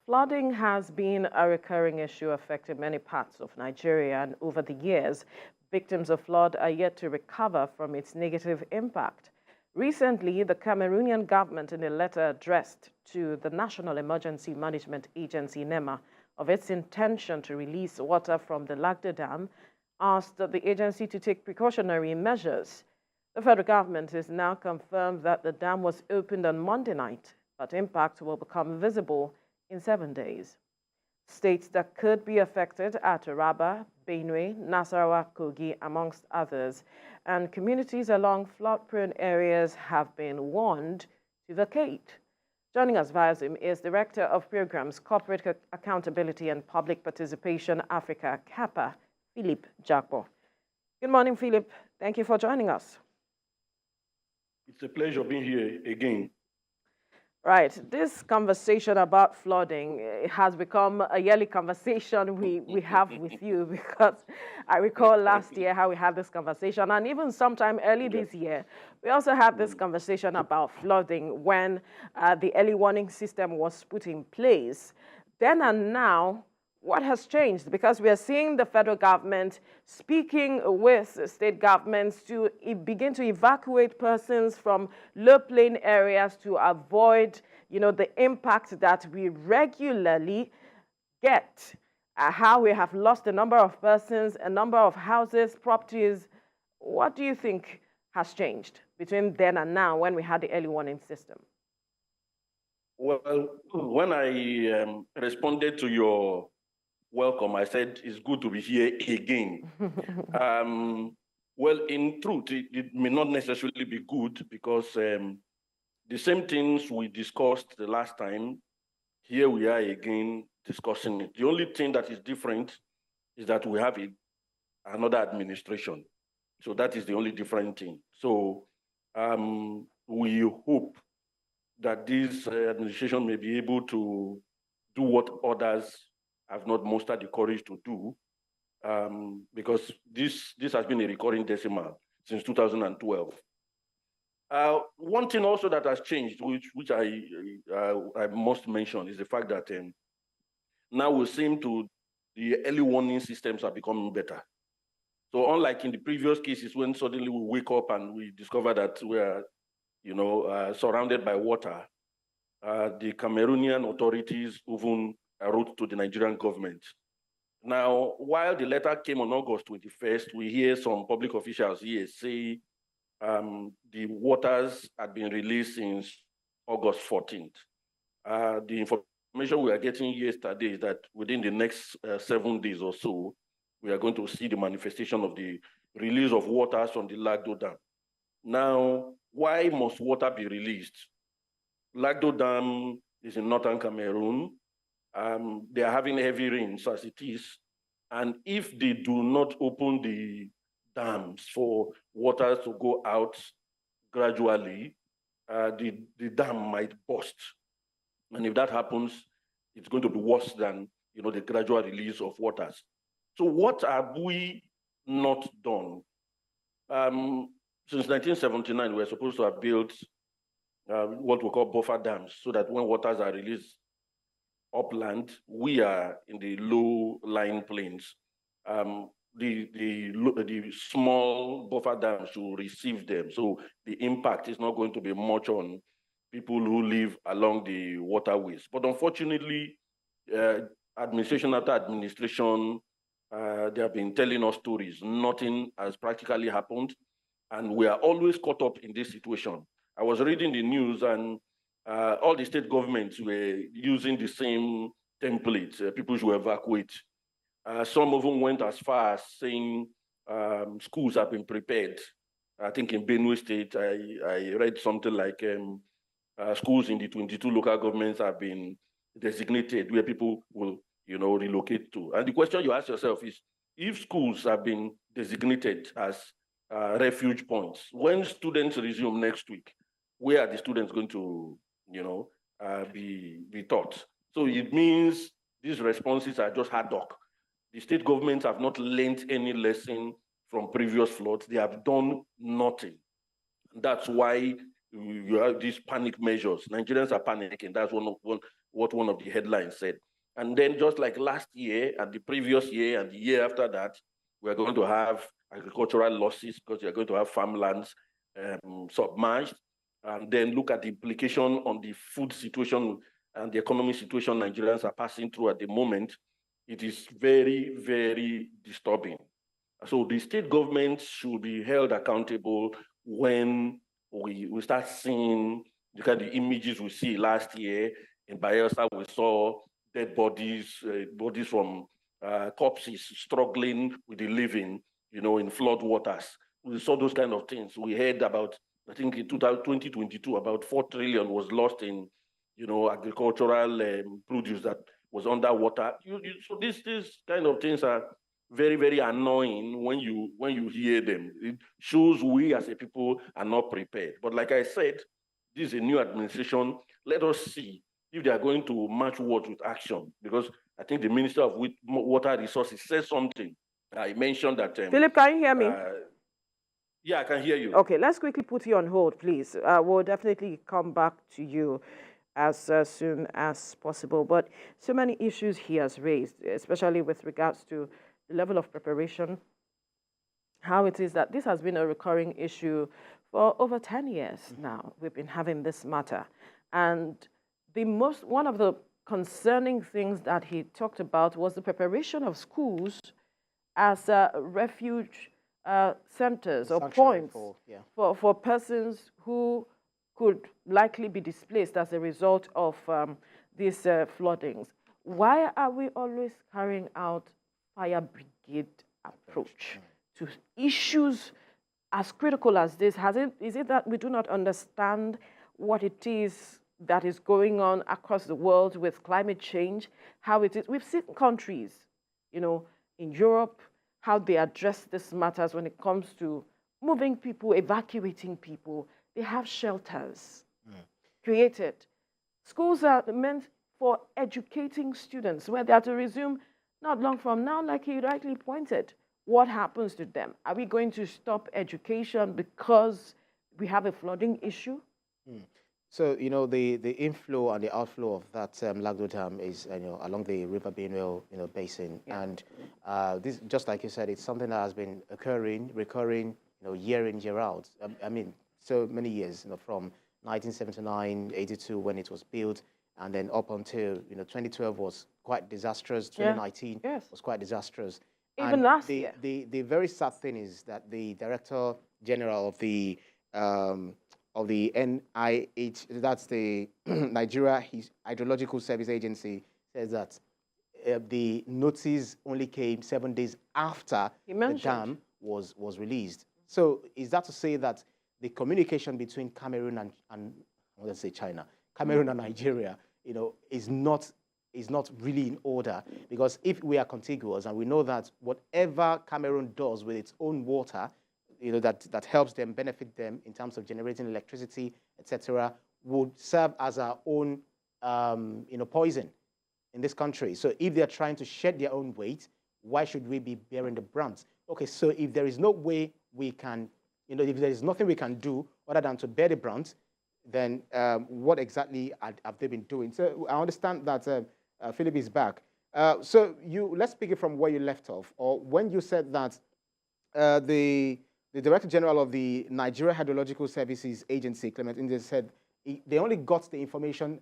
Flooding has been a recurring issue affecting many parts of Nigeria, and over the years, victims of flood are yet to recover from its negative impact. Recently, the Cameroonian government, in a letter addressed to the National Emergency Management Agency, NEMA, of its intention to release water from the Lagdo Dam, asked the agency to take precautionary measures. The federal government has now confirmed that the dam was opened on Monday night, but impact will become visible in 7 days. States that could be affected are Taraba, Benue, Nasarawa, Kogi, amongst others, and communities along flood-prone areas have been warned to vacate. Joining us via Zoom is Director of Programs, Corporate Accountability and Public Participation Africa, CAPA, Philip Jakpor. Good morning, Philip. Thank you for joining us. It's a pleasure being here again. Right. This conversation about flooding has become a yearly conversation we have with you, because I recall last year how we had this conversation, and even sometime early this year, we also had this conversation about flooding when the early warning system was put in place. Then and now, what has changed? Because we are seeing the federal government speaking with state governments to begin to evacuate persons from low-lying areas to avoid, the impact that we regularly get. How we have lost a number of persons, a number of houses, properties. What do you think has changed between then and now when we had the early warning system? Well, when I responded to your welcome, I said it's good to be here again. Well, in truth, it may not necessarily be good, because the same things we discussed the last time, here we are again discussing it. The only thing that is different is that we have another administration. So that is the only different thing. So we hope that this administration may be able to do what others have not mustered the courage to do, because this has been a recurring decimal since 2012. One thing also that has changed, which I must mention, is the fact that now we seem to, the early warning systems are becoming better. So unlike in the previous cases, when suddenly we wake up and we discover that we are, surrounded by water, the Cameroonian authorities even wrote to the Nigerian government. Now, while the letter came on August 21st, we hear some public officials here say the waters had been released since August 14th. The information we are getting yesterday is that within the next 7 days or so, we are going to see the manifestation of the release of waters from the Lagdo Dam. Now, why must water be released? Lagdo Dam is in northern Cameroon. They are having heavy rains as it is. And if they do not open the dams for water to go out gradually, the dam might burst. And if that happens, it's going to be worse than the gradual release of waters. So what have we not done? Since 1979, we're supposed to have built what we call buffer dams, so that when waters are released upland, we are in the low-lying plains. The small buffer dams to receive them, so the impact is not going to be much on people who live along the waterways. But unfortunately, administration after administration, they have been telling us stories. Nothing has practically happened, and we are always caught up in this situation. I was reading the news, and all the state governments were using the same template. People should evacuate. Some of them went as far as saying schools have been prepared. I think in Benue State, I read something like schools in the 22 local governments have been designated where people will, relocate to. And the question you ask yourself is, if schools have been designated as refuge points, when students resume next week, where are the students going to, be taught? So it means these responses are just ad hoc. The state governments have not learned any lesson from previous floods. They have done nothing. That's why you have these panic measures. Nigerians are panicking. That's one what one of the headlines said. And then just like last year and the previous year and the year after that, we're going to have agricultural losses because you're going to have farmlands submerged, and then look at the implication on the food situation and the economic situation Nigerians are passing through at the moment. It is very, very disturbing. So the state government should be held accountable when we start seeing the kind of images we see last year in Bayelsa. We saw dead bodies, bodies from corpses struggling with the living, in flood waters. We saw those kind of things. We heard about, I think in 2022, about 4 trillion was lost in, agricultural produce that was underwater. So these kind of things are very, very annoying when you hear them. It shows we as a people are not prepared. But like I said, this is a new administration. Let us see if they are going to match words with action, because I think the Minister of Water Resources said something. I mentioned that. Philip, can you hear me? Yeah, I can hear you. Okay, let's quickly put you on hold, please. We'll definitely come back to you as soon as possible. But so many issues he has raised, especially with regards to the level of preparation, how it is that this has been a recurring issue for over 10 years now. We've been having this matter. And one of the concerning things that he talked about was the preparation of schools as refuge centers or points for persons who could likely be displaced as a result of these floodings. Why are we always carrying out fire brigade approach to issues as critical as this? Is it that we do not understand what it is that is going on across the world with climate change, how it is? We've seen countries, in Europe, how they address these matters when it comes to moving people, evacuating people. They have shelters created. Schools are meant for educating students, where they are to resume not long from now, like he rightly pointed. What happens to them? Are we going to stop education because we have a flooding issue? So, the inflow and the outflow of that Lagdo Dam is, along the River Benue, basin. Yeah. And this, just like you said, it's something that has been recurring, year in, year out. I mean, so many years, from 1979, 82 when it was built, and then up until, 2012 was quite disastrous. 2019 was quite disastrous. Even and last year. The very sad thing is that the Director General of the NIH, that's the Nigeria Hydrological Service Agency, says that the notice only came 7 days after the dam was released. So is that to say that the communication between Cameroon and let's say China, Cameroon and Nigeria, is not really in order? Because if we are contiguous and we know that whatever Cameroon does with its own water, that helps them, benefit them in terms of generating electricity, etc., would serve as our own, poison in this country. So if they're trying to shed their own weight, why should we be bearing the brunt? Okay, so if there is no way we can, if there is nothing we can do other than to bear the brunt, then what exactly have they been doing? So I understand that Philip is back. So let's pick it from where you left off, or when you said that the Director General of the Nigeria Hydrological Services Agency, Clement Inde, said they only got the information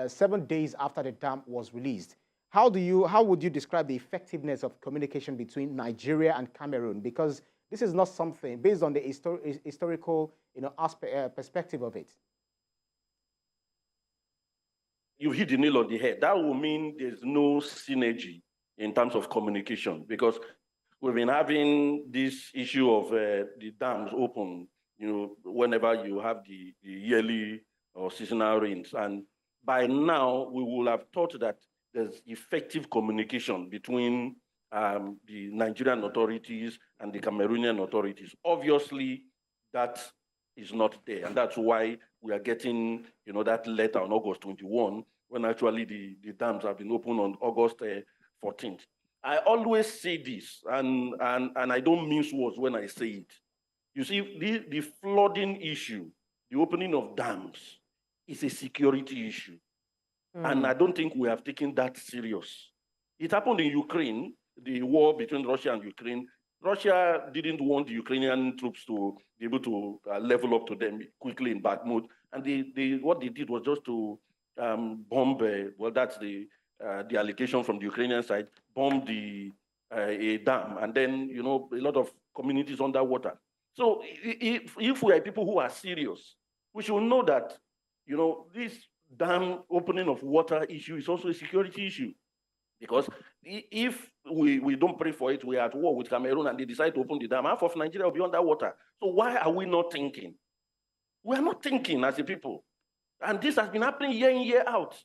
7 days after the dam was released. How would you describe the effectiveness of communication between Nigeria and Cameroon? Because this is not something based on the historical, perspective of it. You hit the nail on the head. That will mean there's no synergy in terms of communication, because we've been having this issue of the dams open, whenever you have the yearly or seasonal rains. And by now, we will have thought that there's effective communication between the Nigerian authorities and the Cameroonian authorities. Obviously, that is not there. And that's why we are getting, that letter on August 21, when actually the dams have been opened on August 14th. I always say this, and I don't mince words when I say it. You see, the flooding issue, the opening of dams, is a security issue. And I don't think we have taken that serious. It happened in Ukraine, the war between Russia and Ukraine. Russia didn't want the Ukrainian troops to be able to level up to them quickly in Bakhmut. And what they did was just to bomb, well, that's the allegation from the Ukrainian side, bomb a dam. And then, you know, a lot of communities underwater. So if we are people who are serious, we should know that, you know, this dam opening of water issue is also a security issue. Because if we don't pray for it, we are at war with Cameroon and they decide to open the dam, half of Nigeria will be underwater. So why are we not thinking? We are not thinking as a people. And this has been happening year in, year out.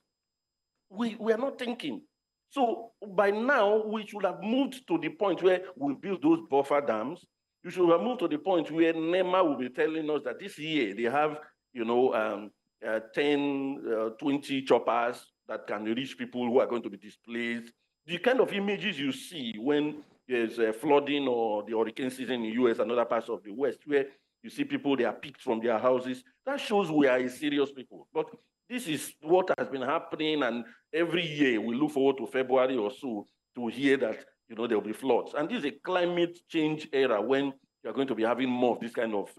We are not thinking. So by now, we should have moved to the point where we build those buffer dams. You should have moved to the point where NEMA will be telling us that this year they have, you know, 10, 20 choppers that can reach people who are going to be displaced. The kind of images you see when there's flooding or the hurricane season in the US and other parts of the West, where you see people, they are picked from their houses, that shows we are a serious people. But this is what has been happening, and every year we look forward to February or so to hear that, you know, there will be floods. And this is a climate change era when you're going to be having more of these kind of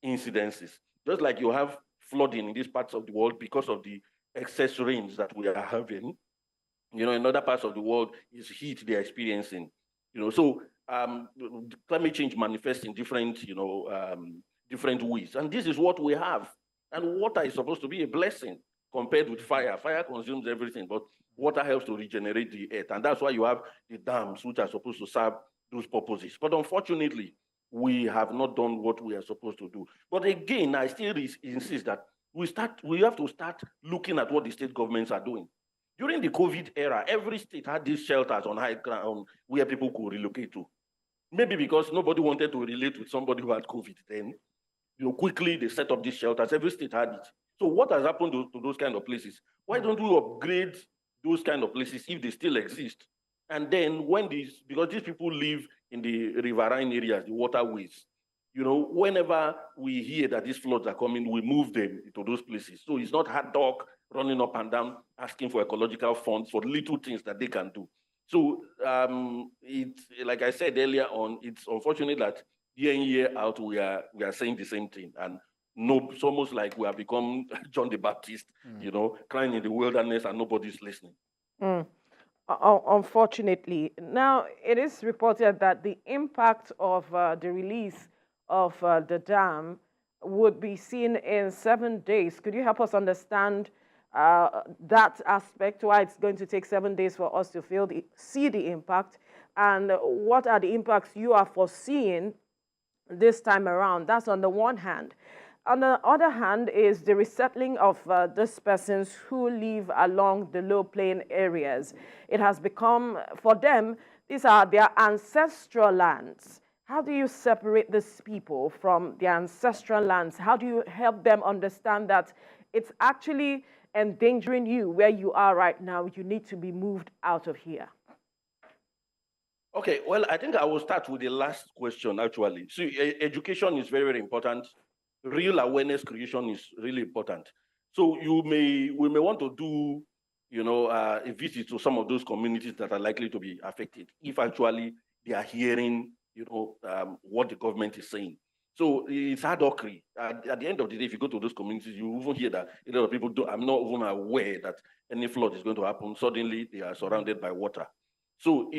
incidences. Just like you have flooding in these parts of the world because of the excess rains that we are having. You know, in other parts of the world, is heat they're experiencing. You know, so climate change manifests in different, you know, different ways. And this is what we have. And water is supposed to be a blessing compared with fire. Fire consumes everything, but water helps to regenerate the earth. And that's why you have the dams, which are supposed to serve those purposes. But unfortunately, we have not done what we are supposed to do. But again, I still insist that we have to start looking at what the state governments are doing. During the COVID era, every state had these shelters on high ground where people could relocate to. Maybe because nobody wanted to relate with somebody who had COVID then. You know, quickly they set up these shelters. Every state had it. So what has happened to those kind of places? Why don't we upgrade those kind of places if they still exist? And then because these people live in the riverine areas, the waterways, you know, whenever we hear that these floods are coming, we move them to those places. So it's not hard dog running up and down asking for ecological funds for little things that they can do. So it's like I said earlier on, it's unfortunate that year in, year out, we are saying the same thing. And no, it's almost like we have become John the Baptist, you know, crying in the wilderness and nobody's listening. Unfortunately. Now, it is reported that the impact of the release of the dam would be seen in 7 days. Could you help us understand that aspect, why it's going to take 7 days for us to see the impact, and what are the impacts you are foreseeing this time around? That's on the one hand. On the other hand is the resettling of these persons who live along the low-plain areas. It has become, for them, these are their ancestral lands. How do you separate these people from their ancestral lands? How do you help them understand that it's actually endangering you where you are right now? You need to be moved out of here. Okay, well, I think I will start with the last question, actually. So education is very, very important. Real awareness creation is really important. So we may want to do, you know, a visit to some of those communities that are likely to be affected, if actually they are hearing, you know, what the government is saying. So it's hardockery. At the end of the day, if you go to those communities, you even hear that a lot of people I'm not even aware that any flood is going to happen. Suddenly, they are surrounded by water. So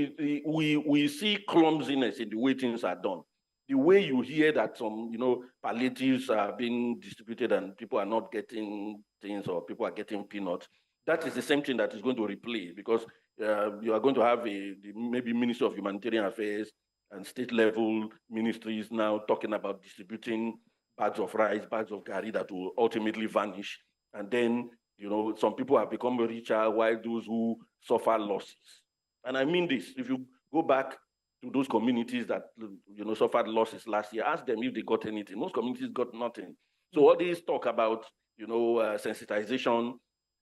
we see clumsiness in the way things are done. The way you hear that some, you know, palliatives are being distributed and people are not getting things, or people are getting peanuts, that is the same thing that is going to replay, because you are going to have maybe Ministry of Humanitarian Affairs and state level ministries now talking about distributing bags of rice, bags of gari that will ultimately vanish. And then, you know, some people have become richer while those who suffer losses. And I mean this, if you go back to those communities that, you know, suffered losses last year, ask them if they got anything. Most communities got nothing. So all these talk about, you know, sensitization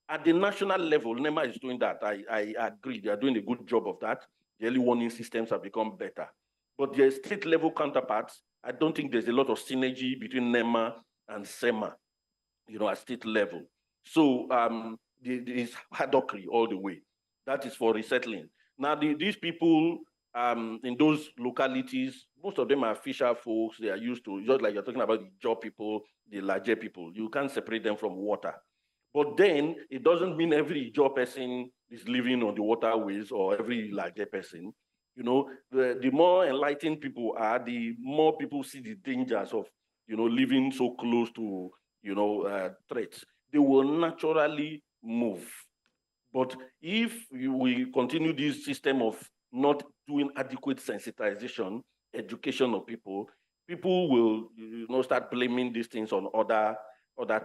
at the national level, NEMA is doing that. I agree, they are doing a good job of that. The early warning systems have become better. But the state level counterparts, I don't think there's a lot of synergy between NEMA and SEMA, you know, at state level. So it's hadockery all the way. That is for resettling. Now, these people in those localities, most of them are fisher folks. They are used to, just like you're talking about the Jaw people, the Lagdo people. You can't separate them from water. But then it doesn't mean every Jaw person is living on the waterways or every Lagdo person. You know, the more enlightened people are, the more people see the dangers of, you know, living so close to, you know, threats. They will naturally move. But if we continue this system of not doing adequate sensitization, education of people, people will, you know, start blaming these things on other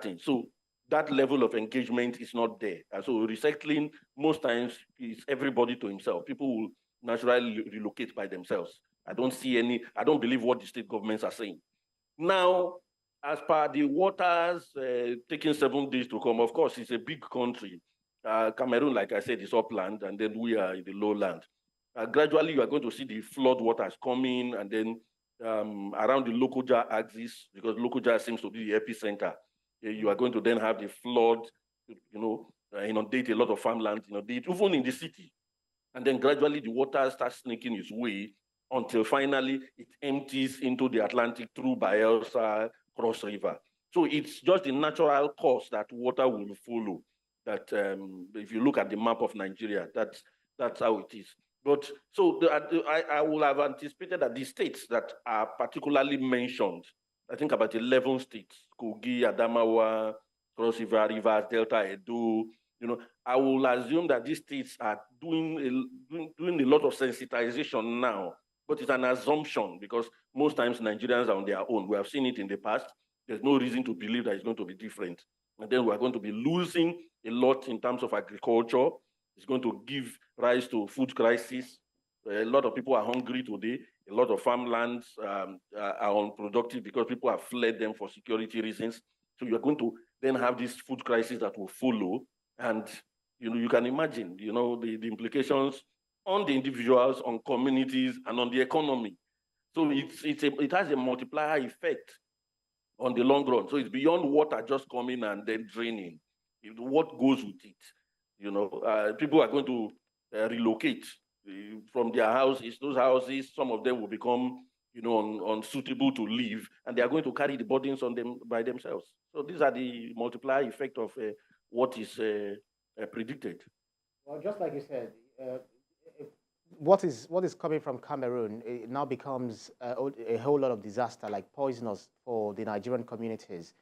things. So that level of engagement is not there. And so recycling most times is everybody to himself. People will naturally relocate by themselves. I don't believe what the state governments are saying. Now, as per the waters taking 7 days to come, of course, it's a big country. Cameroon, like I said, is upland, and then we are in the lowland. Gradually, you are going to see the flood waters coming, and then around the Lokoja axis, because Lokoja seems to be the epicenter, you are going to then have the flood, you know, inundate a lot of farmland, inundate, even in the city. And then gradually the water starts sneaking its way until finally it empties into the Atlantic through Bayelsa, Cross River. So it's just the natural course that water will follow. That if you look at the map of Nigeria, that's how it is. But so I will have anticipated that the states that are particularly mentioned, I think about 11 states, Kogi, Adamawa, Cross River, Rivers, Delta, Edo, you know, I will assume that these states are doing a lot of sensitization now, but it's an assumption because most times Nigerians are on their own. We have seen it in the past. There's no reason to believe that it's going to be different. And then we're going to be losing a lot in terms of agriculture. It's going to give rise to food crisis. A lot of people are hungry today. A lot of farmlands are unproductive because people have fled them for security reasons. So you're going to then have this food crisis that will follow. And you know, you can imagine, you know, the implications on the individuals, on communities, and on the economy. So it has a multiplier effect on the long run. So it's beyond water just coming and then draining. What goes with it? You know, people are going to relocate from their houses. Those houses, some of them will become, you know, unsuitable to live, and they are going to carry the burdens on them by themselves. So these are the multiplier effect of what is predicted. Well, just like you said, what is coming from Cameroon, it now becomes a whole lot of disaster, like poisonous for the Nigerian communities.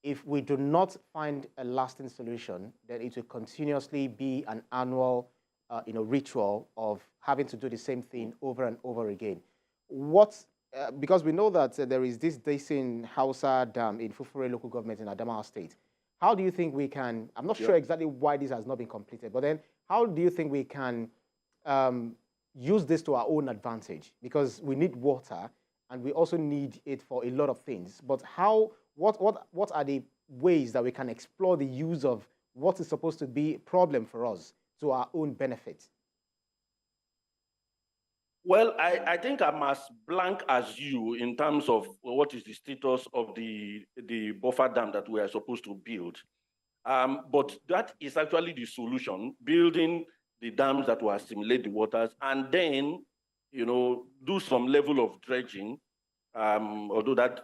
If we do not find a lasting solution, then it will continuously be an annual, you know, ritual of having to do the same thing over and over again. Because we know that there is this Dasin Hausa Dam in Fufure local government in Adamawa State. How do you think we can, I'm not sure exactly why this has not been completed, but then how do you think we can use this to our own advantage? Because we need water and we also need it for a lot of things. But what are the ways that we can explore the use of what is supposed to be a problem for us to our own benefit? Well, I think I'm as blank as you in terms of what is the status of the buffer dam that we are supposed to build. But that is actually the solution, building the dams that will assimilate the waters and then, you know, do some level of dredging, although that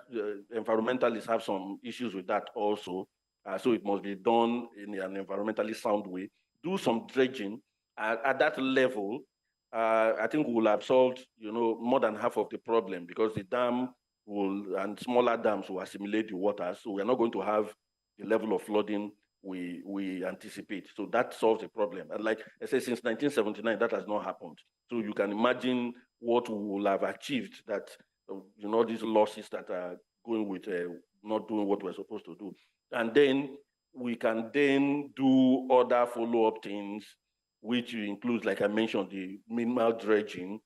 environmentalists have some issues with that also. So it must be done in an environmentally sound way. Do some dredging at that level. I think we will have solved, you know, more than half of the problem because the dam and smaller dams will assimilate the water. So we're not going to have the level of flooding we anticipate. So that solves the problem. And like I said, since 1979, that has not happened. So you can imagine what we will have achieved that, you know, these losses that are going with not doing what we're supposed to do. And then we can then do other follow-up things, which includes, like I mentioned, the minimal dredging,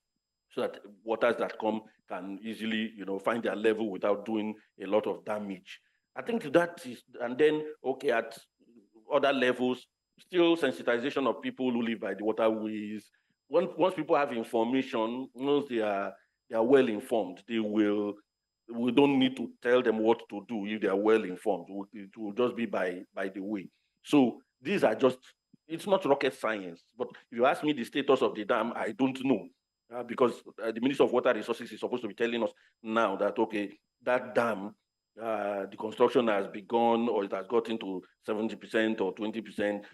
so that waters that come can easily, you know, find their level without doing a lot of damage. I think that is, and then, okay, at other levels, still sensitization of people who live by the waterways. Once people have information, once they are well informed, we don't need to tell them what to do if they are well informed. It will just be by the way. So these are just, it's not rocket science. But if you ask me the status of the dam, I don't know. Because the Minister of Water Resources is supposed to be telling us now that, okay, that dam, the construction has begun, or it has gotten to 70% or 20%.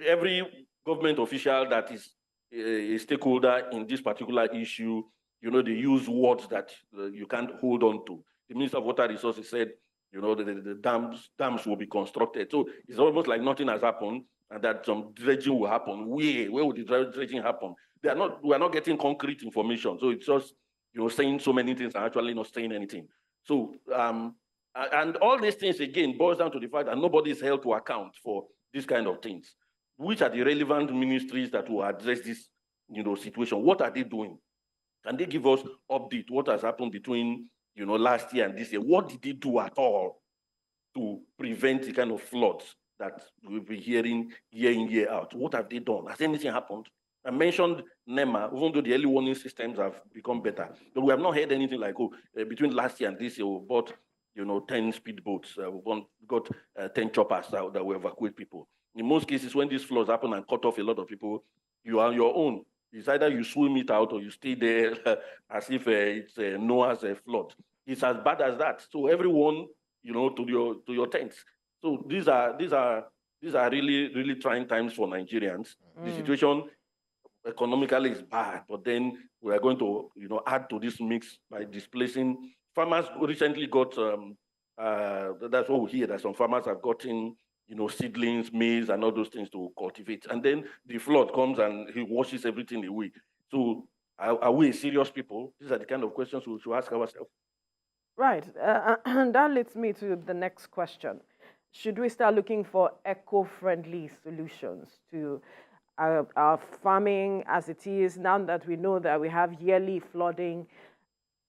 Every government official that is a stakeholder in this particular issue, you know, they use words that you can't hold on to. The Minister of Water Resources said, you know, the dams will be constructed. So it's almost like nothing has happened, and that some dredging will happen. Where will the dredging happen? We are not getting concrete information. So it's just, you know, saying so many things and actually not saying anything. So, and all these things, again, boils down to the fact that nobody is held to account for these kind of things. Which are the relevant ministries that will address this, you know, situation? What are they doing? Can they give us update? What has happened between, you know, last year and this year? What did they do at all to prevent the kind of floods that we'll be hearing year in, year out? What have they done? Has anything happened? I mentioned NEMA, even though the early warning systems have become better, but we have not heard anything like, oh, between last year and this year, we bought, you know, 10 speedboats, we got 10 choppers that will evacuate people. In most cases, when these floods happen and cut off a lot of people, you are on your own. It's either you swim it out or you stay there as if it's Noah's flood. It's as bad as that. So everyone, you know, to your tents. So these are really, really trying times for Nigerians. The situation economically is bad, but then we are going to, you know, add to this mix by displacing farmers. Recently got that's what we hear, that some farmers have gotten, you know, seedlings, maize, and all those things to cultivate, and then the flood comes and he washes everything away. So are we serious people? These are the kind of questions we should ask ourselves. Right, and that leads me to the next question. Should we start looking for eco-friendly solutions to our farming as it is, now that we know that we have yearly flooding?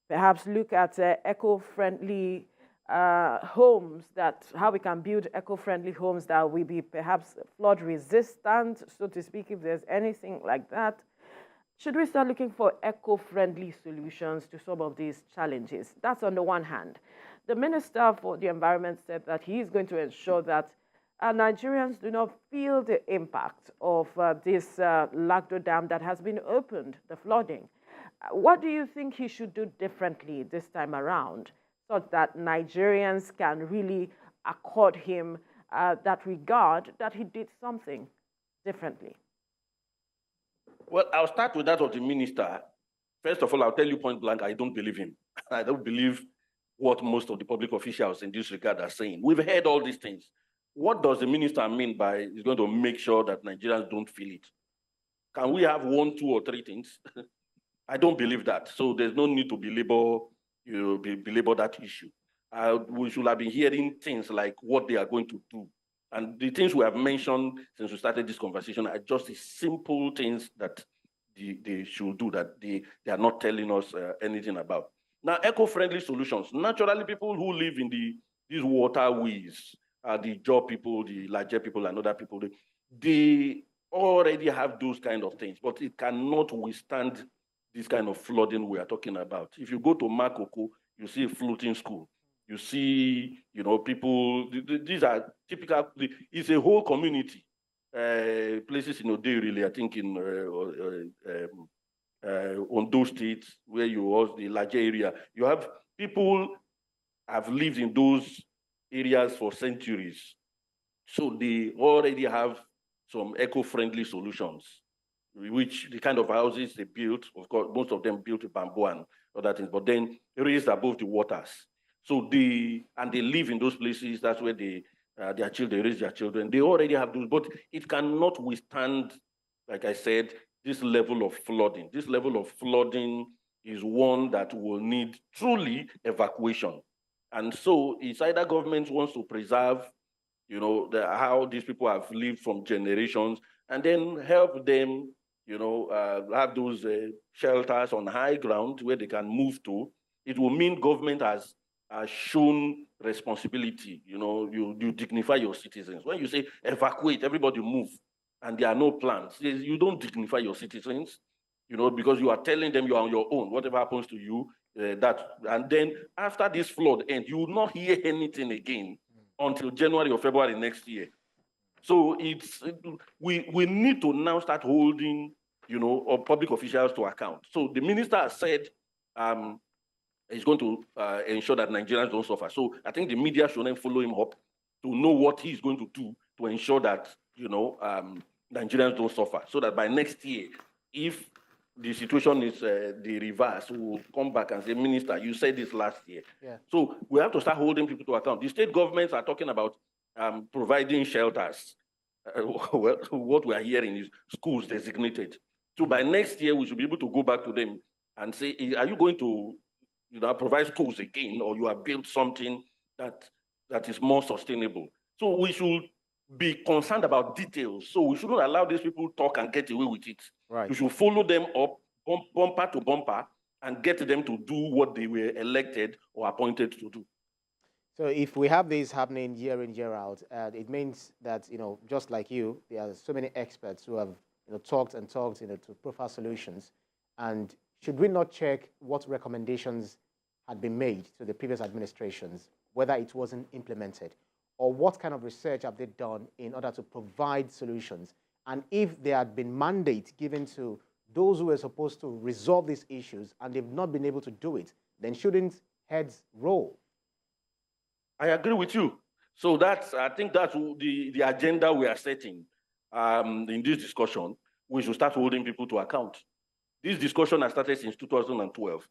Perhaps look at eco-friendly homes, how we can build eco-friendly homes that will be perhaps flood resistant, so to speak, if there's anything like that. Should we start looking for eco-friendly solutions to some of these challenges? That's on the one hand. The Minister for the Environment said that he is going to ensure that Nigerians do not feel the impact of this Lagdo dam that has been opened, the flooding. What do you think he should do differently this time around, so that Nigerians can really accord him that regard that he did something differently? Well, I'll start with that of the minister. First of all, I'll tell you point blank, I don't believe him. I don't believe what most of the public officials in this regard are saying. We've heard all these things. What does the minister mean by he's going to make sure that Nigerians don't feel it? Can we have 1, 2, or 3 things? I don't believe that. So there's no need to belabor that issue. We should have been hearing things like what they are going to do. And the things we have mentioned since we started this conversation are just the simple things that they should do, that they are not telling us anything about. Now, eco-friendly solutions. Naturally, people who live in these waterways, the Jaw people, the larger people, and other people, they already have those kind of things, but it cannot withstand this kind of flooding we are talking about. If you go to Makoko, you see a floating school. You see, you know, people, these are typical, it's a whole community. Places in Oderili, I think in Ondo State, where you was the larger area, you have people have lived in those areas for centuries. So they already have some eco-friendly solutions, which the kind of houses they built, of course, most of them built with bamboo and other things, but then raised above the waters. So they live in those places. That's where their children raise their children. They already have those, but it cannot withstand, like I said, this level of flooding. This level of flooding is one that will need truly evacuation. And so it's either government wants to preserve, you know, how these people have lived from generations, and then help them, you know, have those shelters on high ground where they can move to. It will mean government has shown responsibility. You know, you dignify your citizens. When you say evacuate, everybody move, and there are no plans, you don't dignify your citizens, you know, because you are telling them you are on your own. Whatever happens to you, and then after this flood ends, you will not hear anything again until January or February next year. So we need to now start holding, or public officials to account. So the minister has said he's going to ensure that Nigerians don't suffer. So I think the media should then follow him up to know what he's going to do to ensure that, Nigerians don't suffer. So that by next year, if the situation is the reverse, we'll come back and say, Minister, you said this last year. Yeah. So we have to start holding people to account. The state governments are talking about providing shelters. Well, what we are hearing is schools designated. So by next year, we should be able to go back to them and say, are you going to provide schools again, or you have built something that is more sustainable? So we should be concerned about details. So we shouldn't allow these people talk and get away with it. Right. You should follow them up, bumper to bumper, and get them to do what they were elected or appointed to do. So if we have this happening year in, year out, it means that, just like you, there are so many experts who have, talked and talked, to profile solutions. And should we not check what recommendations had been made to the previous administrations, whether it wasn't implemented, or what kind of research have they done in order to provide solutions? And if there had been mandate given to those who were supposed to resolve these issues and they've not been able to do it, then shouldn't heads roll? I agree with you. So I think that's the agenda we are setting in this discussion. We should start holding people to account. This discussion has started since 2012.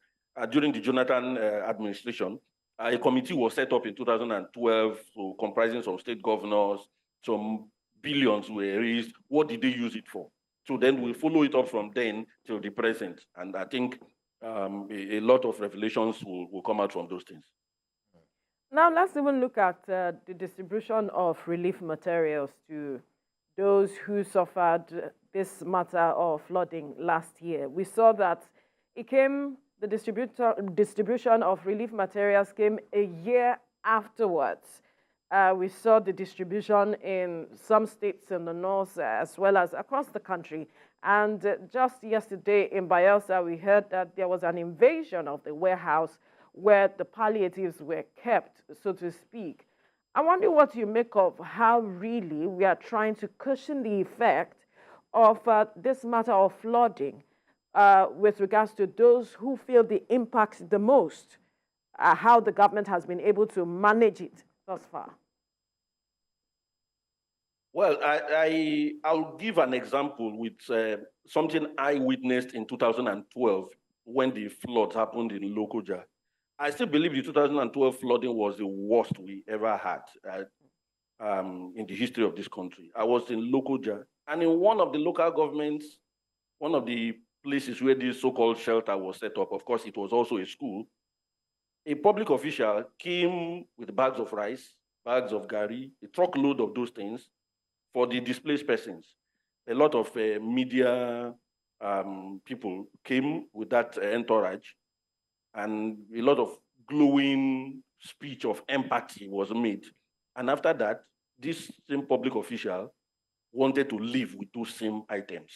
During the Jonathan administration, a committee was set up in 2012, so comprising some state governors, some billions were raised. What did they use it for? So then we follow it up from then till the present. And I think a lot of revelations will come out from those things. Now let's even look at the distribution of relief materials to those who suffered this matter of flooding last year. We saw that the distribution of relief materials came a year afterwards. We saw the distribution in some states in the north as well as across the country. And just yesterday in Bayelsa, we heard that there was an invasion of the warehouse where the palliatives were kept, so to speak. I wonder what you make of how really we are trying to cushion the effect of this matter of flooding with regards to those who feel the impact the most, how the government has been able to manage it thus far. Well, I'll give an example with something I witnessed in 2012 when the flood happened in Lokoja. I still believe the 2012 flooding was the worst we ever had in the history of this country. I was in Lokoja, and in one of the local governments, one of the places where this so-called shelter was set up, of course, it was also a school, a public official came with bags of rice, bags of gari, a truckload of those things for the displaced persons. A lot of media people came with that entourage, and a lot of glowing speech of empathy was made. And after that, this same public official wanted to leave with those same items.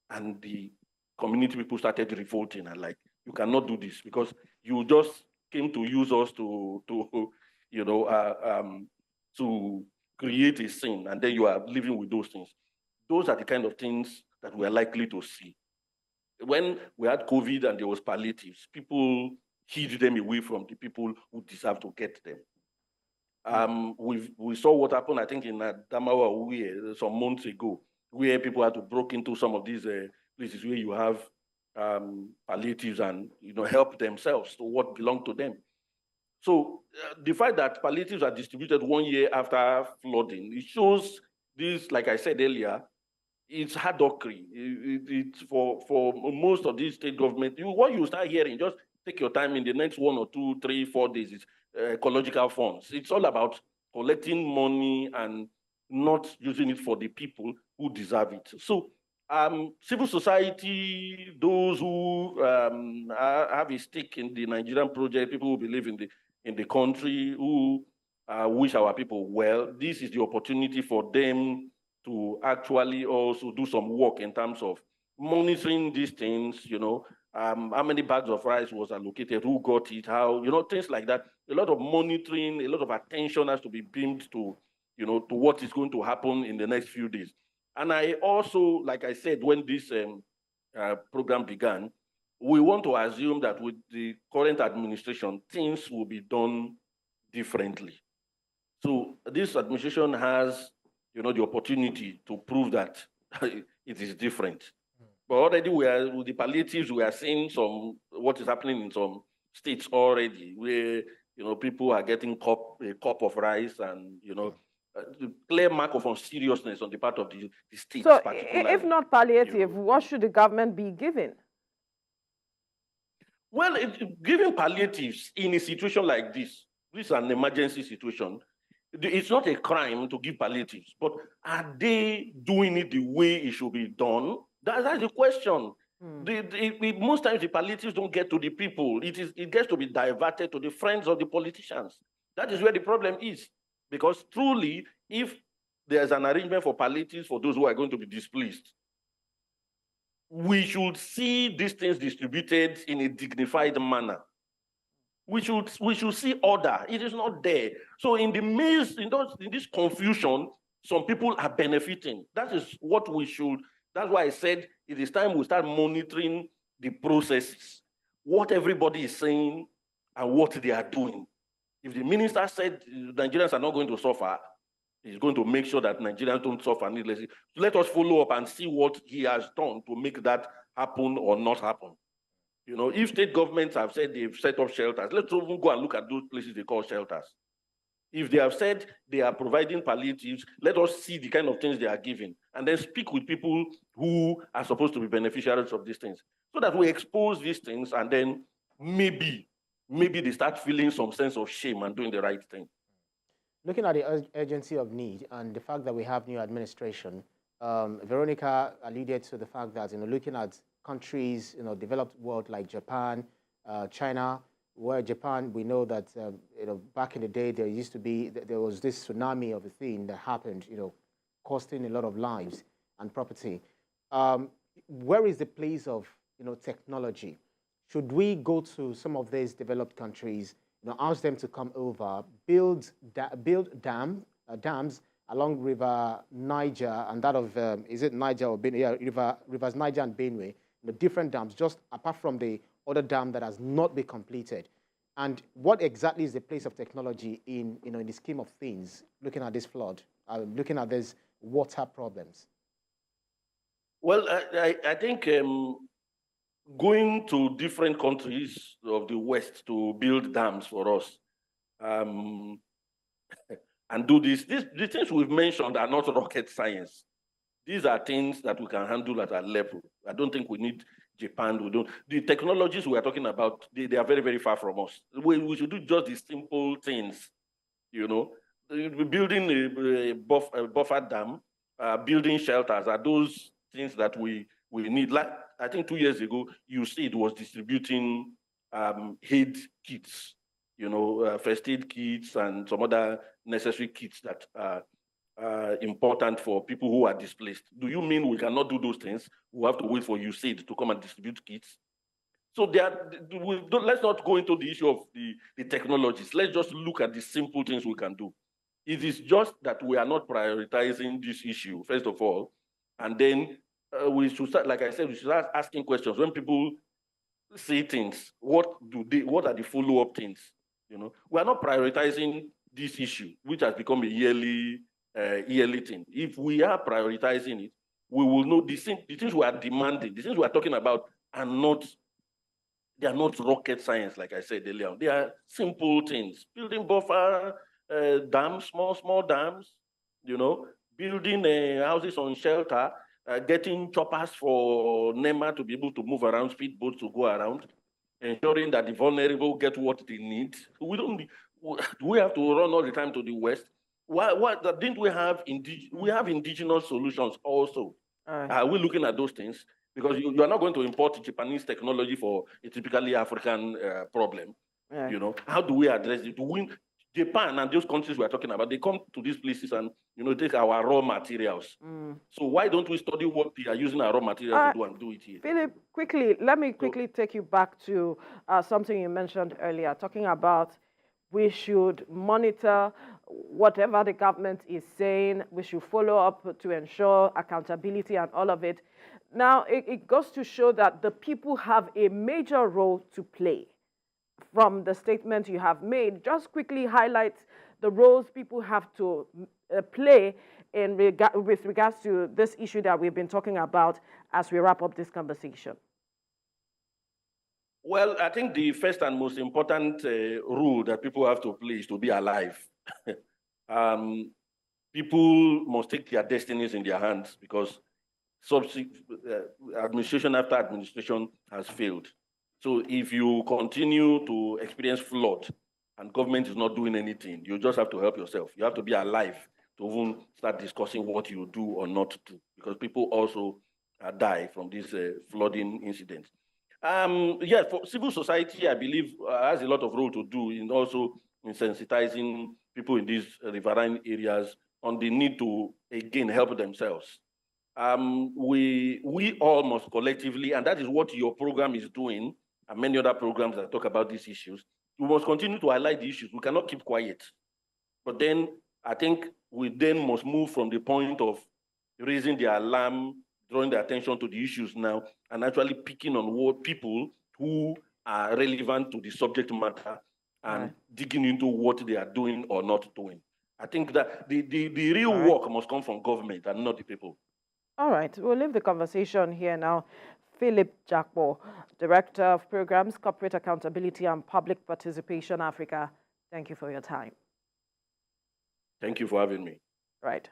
And the community people started revolting and like, you cannot do this because you just came to use us to create a scene, and then you are living with those things. Those are the kind of things that we are likely to see. When we had COVID and there was palliatives, people hid them away from the people who deserve to get them. We saw what happened, I think, in Adamawa some months ago, where people had to break into some of these places where you have palliatives and help themselves to what belonged to them. So the fact that palliatives are distributed 1 year after flooding, it shows this, like I said earlier, it's hadockery. It's for most of these state governments. What you start hearing, just take your time in the next 1 or 2, 3, 4 days, is ecological funds. It's all about collecting money and not using it for the people who deserve it. So civil society, those who have a stake in the Nigerian project, people who believe in the country, who wish our people well, this is the opportunity for them to actually also do some work in terms of monitoring these things, how many bags of rice was allocated, who got it, how, things like that. A lot of monitoring, a lot of attention has to be beamed to to what is going to happen in the next few days. And I also, like I said, when this program began, we want to assume that with the current administration, things will be done differently. So this administration has, the opportunity to prove that it is different. But already with the palliatives, we are seeing what is happening in some states already, where people are getting a cup of rice, and the clear mark of seriousness on the part of the states. So, if not palliative, what should the government be giving? Well, giving palliatives in a situation like this is an emergency situation. It's not a crime to give palliatives, but are they doing it the way it should be done? That's the question. Most times the palliatives don't get to the people. It gets to be diverted to the friends of the politicians. That is where the problem is. Because truly, if there's an arrangement for palliatives for those who are going to be displeased, we should see these things distributed in a dignified manner. We should see order. It is not there. So in the midst, in this confusion, some people are benefiting. That is what we should. That's why I said it is time we start monitoring the processes, what everybody is saying and what they are doing. If the minister said Nigerians are not going to suffer, he's going to make sure that Nigerians don't suffer needlessly. So let us follow up and see what he has done to make that happen or not happen. If state governments have said they've set up shelters, let's even go and look at those places they call shelters. If they have said they are providing palliatives, let us see the kind of things they are giving, and then speak with people who are supposed to be beneficiaries of these things, so that we expose these things, and then maybe they start feeling some sense of shame and doing the right thing. Looking at the urgency of need and the fact that we have new administration, Veronica alluded to the fact that, looking at countries, developed world like Japan, China, where Japan, we know that, back in the day, there was this tsunami of a thing that happened, costing a lot of lives and property. Where is the place of, technology? Should we go to some of these developed countries, ask them to come over, build dams along River Niger and that of, is it Niger or Benue? Yeah, rivers Niger and Benue, different dams, just apart from the other dam that has not been completed. And what exactly is the place of technology in the scheme of things, looking at this flood, looking at these water problems? Well, I think going to different countries of the West to build dams for us and do these things we've mentioned are not rocket science. These are things that we can handle at our level. I don't think we need Japan. The technologies we are talking about, they are very, very far from us. We should do just the simple things, building a buffer dam, building shelters are those things that we need. Like, I think 2 years ago, USAID was distributing aid kits, first aid kits and some other necessary kits that are important for people who are displaced. Do you mean we cannot do those things? We have to wait for USAID to come and distribute kits? So let's not go into the issue of the technologies. Let's just look at the simple things we can do. It is just that we are not prioritizing this issue, first of all, and then we should start, like I said, we should start asking questions. When people say things, what are the follow-up things? We are not prioritizing this issue, which has become a yearly thing. If we are prioritizing it, we will know the things we are demanding, the things we are talking about are not rocket science, like I said earlier. They are simple things. Building buffer dams, small dams, building houses on shelter, getting choppers for NEMA to be able to move around, speedboats to go around, ensuring that the vulnerable get what they need. Do we have to run all the time to the West? Didn't we have indigenous solutions also? Are we looking at those things? Because you are not going to import Japanese technology for a typically African problem. How do we address it? Japan and those countries we are talking about, they come to these places and take our raw materials. So why don't we study what they are using our raw materials to do and do it here? Philip, let me quickly take you back to something you mentioned earlier, talking about we should monitor whatever the government is saying. We should follow up to ensure accountability and all of it. Now, it goes to show that the people have a major role to play. From the statement you have made, just quickly highlight the roles people have to play with regards to this issue that we've been talking about as we wrap up this conversation. Well, I think the first and most important rule that people have to play is to be alive. People must take their destinies in their hands because administration after administration has failed. So if you continue to experience flood and government is not doing anything, you just have to help yourself. You have to be alive to even start discussing what you do or not do, because people also die from these flooding incidents. Yes, for civil society, I believe, has a lot of role to do in also in sensitizing people in these riverine areas on the need to, again, help themselves. We all must collectively, and that is what your program is doing, and many other programs that talk about these issues, we must continue to highlight the issues. We cannot keep quiet. But then I think we then must move from the point of raising the alarm, drawing the attention to the issues now, and actually picking on what people who are relevant to the subject matter and digging into what they are doing or not doing. I think that the real work must come from government and not the people. All right, we'll leave the conversation here now. Philip Jakpor, Director of Programs, Corporate Accountability and Public Participation Africa, thank you for your time. Thank you for having me. Right.